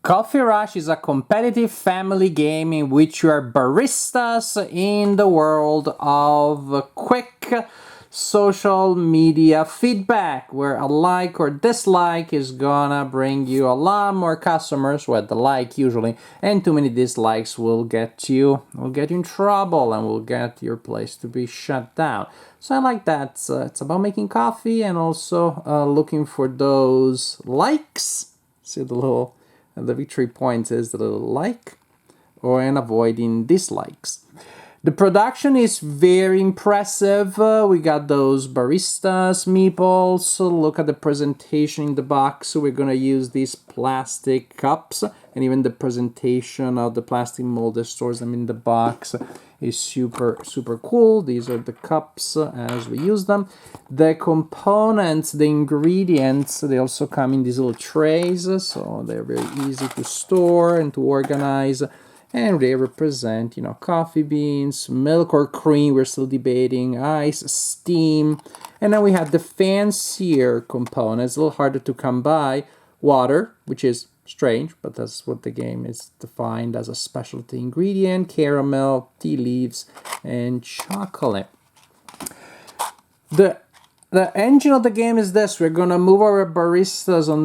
Coffee Rush is a competitive family game in which you are baristas in the world of quick social media feedback, where a like or dislike is gonna bring you a lot more customers, well, the like usually, and too many dislikes will get you in trouble and will get your place to be shut down. So I like that. It's about making coffee and also looking for those likes. See the victory point is the little like, and avoiding dislikes. The production is very impressive. We got those baristas meeples. Look at the presentation in the box. We're gonna use these plastic cups, and even the presentation of the plastic mold that stores them in the box is super cool. These are the cups as we use them. The components, the ingredients, they also come in these little trays, so they're very easy to store and to organize. And they represent, coffee beans, milk or cream, we're still debating, ice, steam. And then we have the fancier components, a little harder to come by, water, which is strange, but that's what the game is defined as a specialty ingredient, caramel, tea leaves, and chocolate. The engine of the game is this. We're gonna move our baristas on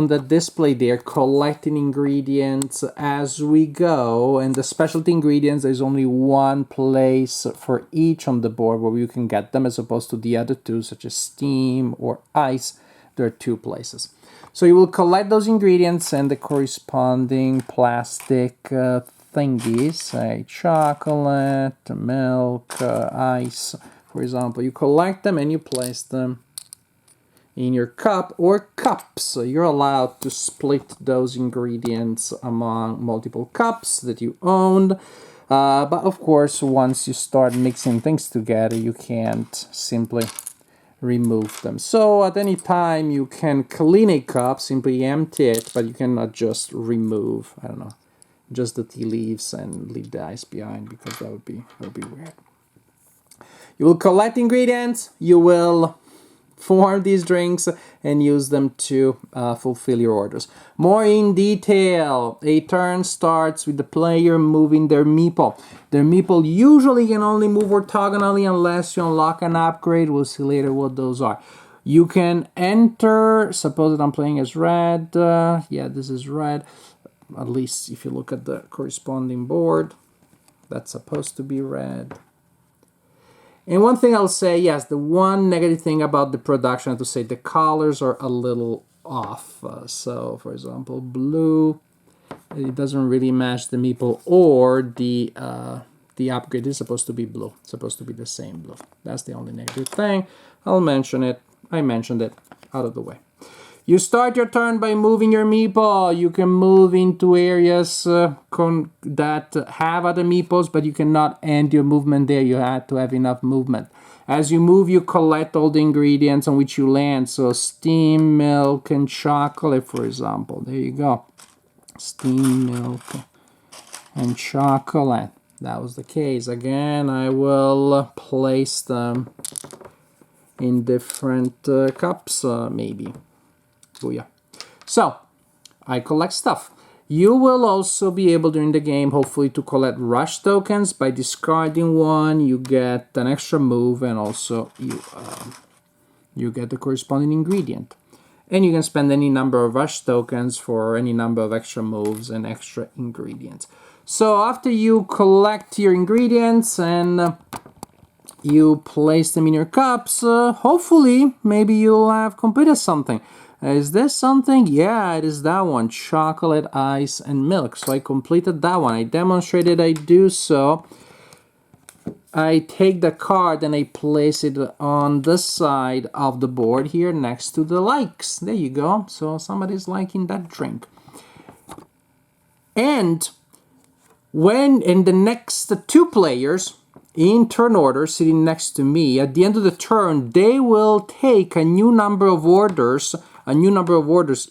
the display there, collecting ingredients as we go. And the specialty ingredients, there's only one place for each on the board where you can get them, as opposed to the other two, such as steam or ice. There are two places. So you will collect those ingredients and the corresponding plastic thingies, say chocolate, milk, ice. For example, you collect them and you place them in your cup or cups. So you're allowed to split those ingredients among multiple cups that you owned. But of course, once you start mixing things together, you can't simply remove them. So at any time, you can clean a cup, simply empty it, but you cannot just remove, just the tea leaves and leave the ice behind, because that would be weird. You will collect ingredients, you will form these drinks and use them to fulfill your orders. More in detail, a turn starts with the player moving their meeple. Their meeple usually can only move orthogonally unless you unlock an upgrade. We'll see later what those are. You can enter, suppose that I'm playing as red. Yeah, this is red. At least if you look at the corresponding board, that's supposed to be red. And one thing I'll say, yes, the one negative thing about the production, I have to say the colors are a little off. So, for example, blue, it doesn't really match the meeple, or the upgrade is supposed to be blue. It's supposed to be the same blue. That's the only negative thing. I'll mention it. I mentioned it out of the way. You start your turn by moving your meeple. You can move into areas that have other meeples, but you cannot end your movement there. You have to have enough movement. As you move, you collect all the ingredients on which you land. So steam, milk, and chocolate, for example. There you go. Steam, milk, and chocolate. That was the case. Again, I will place them in different cups, maybe. Booyah. So, I collect stuff. You will also be able during the game, hopefully, to collect rush tokens. By discarding one, you get an extra move, and also you get the corresponding ingredient. And you can spend any number of rush tokens for any number of extra moves and extra ingredients. So after you collect your ingredients and you place them in your cups, hopefully, maybe you'll have completed something. Is this something? Yeah, it is that one. Chocolate, ice, and milk. So I completed that one. I demonstrated I do so. I take the card and I place it on this side of the board here next to the likes. There you go. So somebody's liking that drink. And when in the next two players in turn order sitting next to me, at the end of the turn, they will take a new number of orders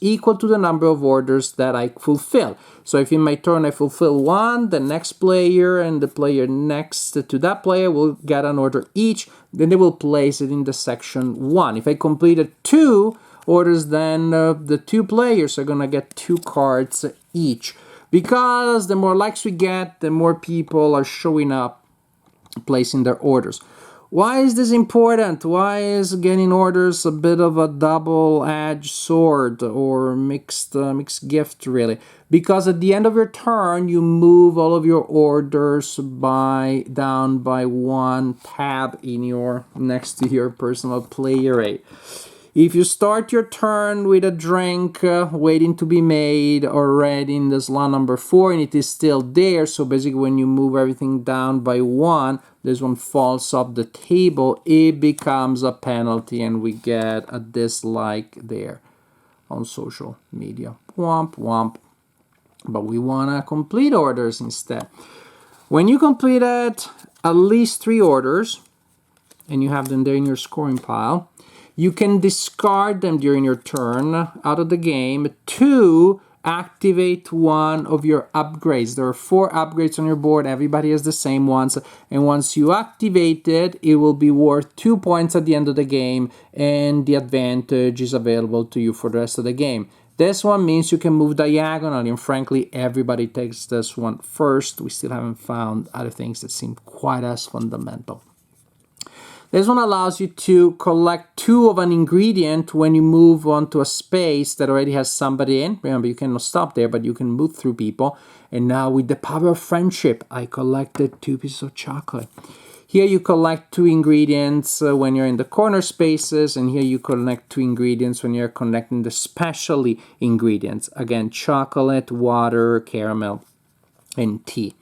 equal to the number of orders that I fulfill. So if in my turn I fulfill one, the next player and the player next to that player will get an order each. Then they will place it in the section 1. If I completed 2 orders, then the two players are gonna get 2 cards each. Because the more likes we get, the more people are showing up, placing their orders. Why is this important? Why is getting orders a bit of a double-edged sword or mixed gift, really? Because at the end of your turn, you move all of your orders down by 1 tab in your next to your personal player rate. If you start your turn with a drink waiting to be made already in the slot number 4 and it is still there, so basically when you move everything down by 1, this one falls off the table, it becomes a penalty and we get a dislike there on social media. Womp womp. But we want to complete orders instead. When you completed at least 3 orders and you have them there in your scoring pile, you can discard them during your turn out of the game to activate one of your upgrades. There are 4 upgrades on your board. Everybody has the same ones. And once you activate it, it will be worth 2 points at the end of the game. And the advantage is available to you for the rest of the game. This one means you can move diagonally. And frankly, everybody takes this one first. We still haven't found other things that seem quite as fundamental. This one allows you to collect 2 of an ingredient when you move onto a space that already has somebody in. Remember, you cannot stop there, but you can move through people. And now with the power of friendship, I collected 2 pieces of chocolate. Here you collect 2 ingredients when you're in the corner spaces, and here you collect 2 ingredients when you're connecting the specialty ingredients. Again, chocolate, water, caramel, and tea.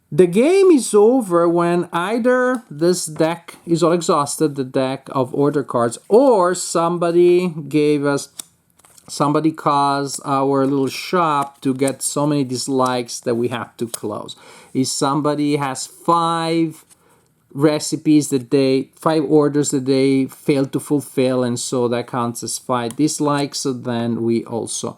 The game is over when either this deck is all exhausted, the deck of order cards, or somebody caused our little shop to get so many dislikes that we have to close. If somebody has 5 recipes that 5 orders that they failed to fulfill, and so that counts as 5 dislikes, so then we also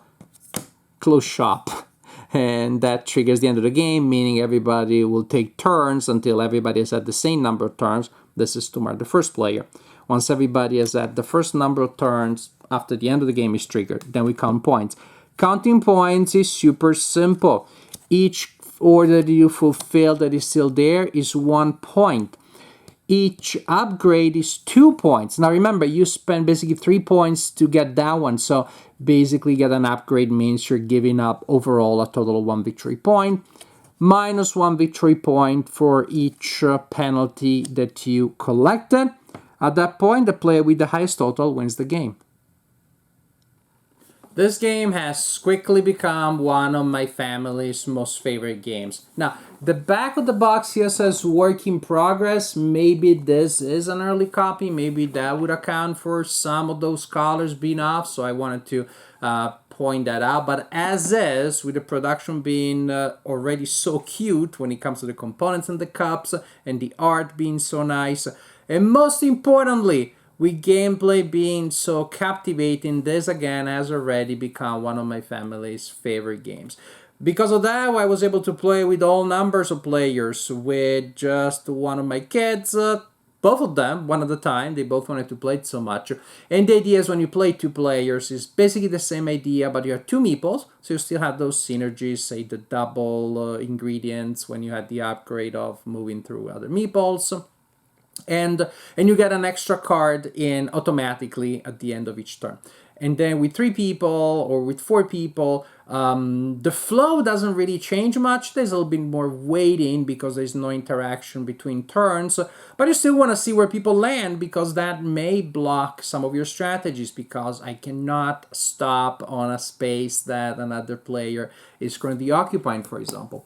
close shop. And that triggers the end of the game, meaning everybody will take turns until everybody has had the same number of turns. This is to mark the first player. Once everybody has had the first number of turns after the end of the game is triggered, then we count points. Counting points is super simple. Each order that you fulfill that is still there is 1 point. Each upgrade is 2 points. Now remember, you spend basically 3 points to get that one. So basically get an upgrade means you're giving up overall a total of 1 victory point, minus 1 victory point for each penalty that you collected. At that point, the player with the highest total wins the game. This game has quickly become one of my family's most favorite games. Now, the back of the box here says work in progress. Maybe this is an early copy. Maybe that would account for some of those colors being off. So I wanted to point that out. But as is, with the production being already so cute when it comes to the components and the cups and the art being so nice, and most importantly, with gameplay being so captivating, this again has already become one of my family's favorite games. Because of that, I was able to play with all numbers of players, with just one of my kids, both of them, one at a time. They both wanted to play it so much. And the idea is when you play 2 players, is basically the same idea, but you have 2 meeples, so you still have those synergies, say the double ingredients when you had the upgrade of moving through other meeples. And you get an extra card in automatically at the end of each turn. And then with 3 people or with 4 people, the flow doesn't really change much. There's a little bit more waiting because there's no interaction between turns. But you still want to see where people land, because that may block some of your strategies, because I cannot stop on a space that another player is currently occupying, for example.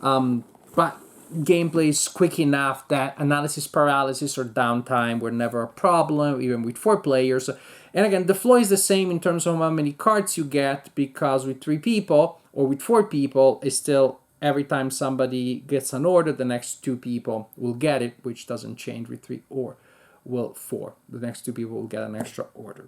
But gameplay is quick enough that analysis paralysis or downtime were never a problem, even with 4 players. And again, the flow is the same in terms of how many cards you get, because with 3 people or with 4 people, it's still every time somebody gets an order, the next 2 people will get it, which doesn't change with 3 or 4. The next 2 people will get an extra order.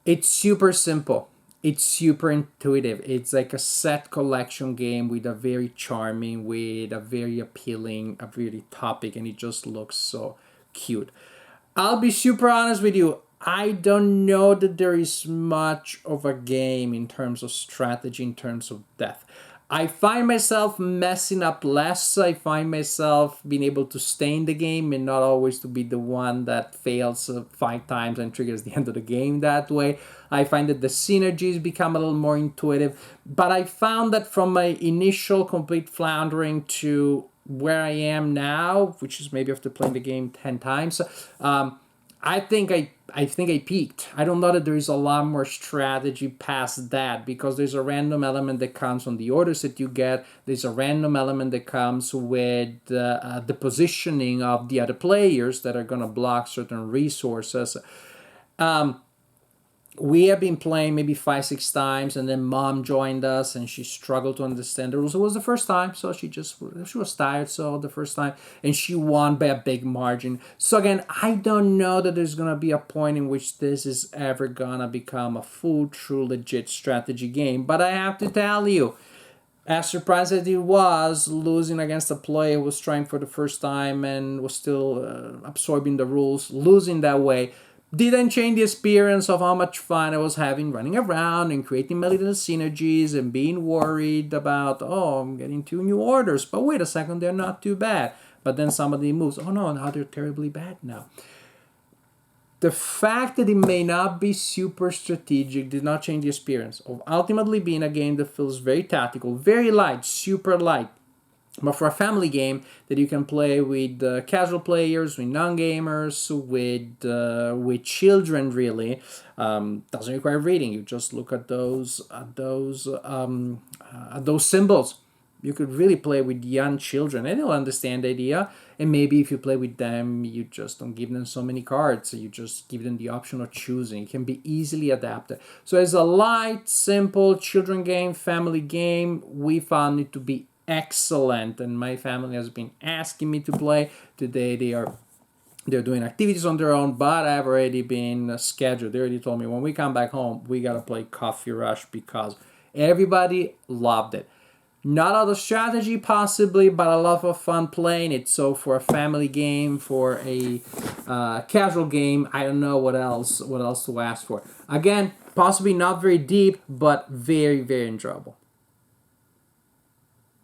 It's super simple. It's super intuitive. It's like a set collection game with a very charming, with a very appealing, a very topic, and it just looks so cute. I'll be super honest with you. I don't know that there is much of a game in terms of strategy, in terms of death. I find myself messing up less. I find myself being able to stay in the game and not always to be the one that fails 5 times and triggers the end of the game that way. I find that the synergies become a little more intuitive. But I found that from my initial complete floundering to where I am now, which is maybe after playing the game 10 times, I think I peaked. I don't know that there is a lot more strategy past that, because there's a random element that comes on the orders that you get. There's a random element that comes with the positioning of the other players that are gonna block certain resources. Um, we have been playing maybe 5 6 times, and then mom joined us and she struggled to understand the rules. It was the first time, so she was tired, so the first time, and she won by a big margin. So again, I don't know that there's gonna be a point in which this is ever gonna become a full, true, legit strategy game. But I have to tell you, as surprised as it was losing against a player who was trying for the first time and was still absorbing the rules, losing that way didn't change the experience of how much fun I was having running around and creating my little synergies and being worried about, oh, I'm getting 2 new orders, but wait a second, they're not too bad. But then somebody moves, oh no, now they're terribly bad now. The fact that it may not be super strategic did not change the experience of ultimately being a game that feels very tactical, very light, super light. But for a family game that you can play with casual players, with non-gamers, with children, really, doesn't require reading. You just look at those symbols. You could really play with young children, and they'll understand the idea. And maybe if you play with them, you just don't give them so many cards. So you just give them the option of choosing. It can be easily adapted. So as a light, simple children game, family game, we found it to be excellent, and my family has been asking me to play. Today they're doing activities on their own, but I've already been scheduled. They already told me when we come back home we gotta play Coffee Rush because everybody loved it. Not a lot of strategy possibly, but a lot of fun playing it. So for a family game, for a casual game, I don't know what else to ask for. Again, possibly not very deep, but very, very enjoyable.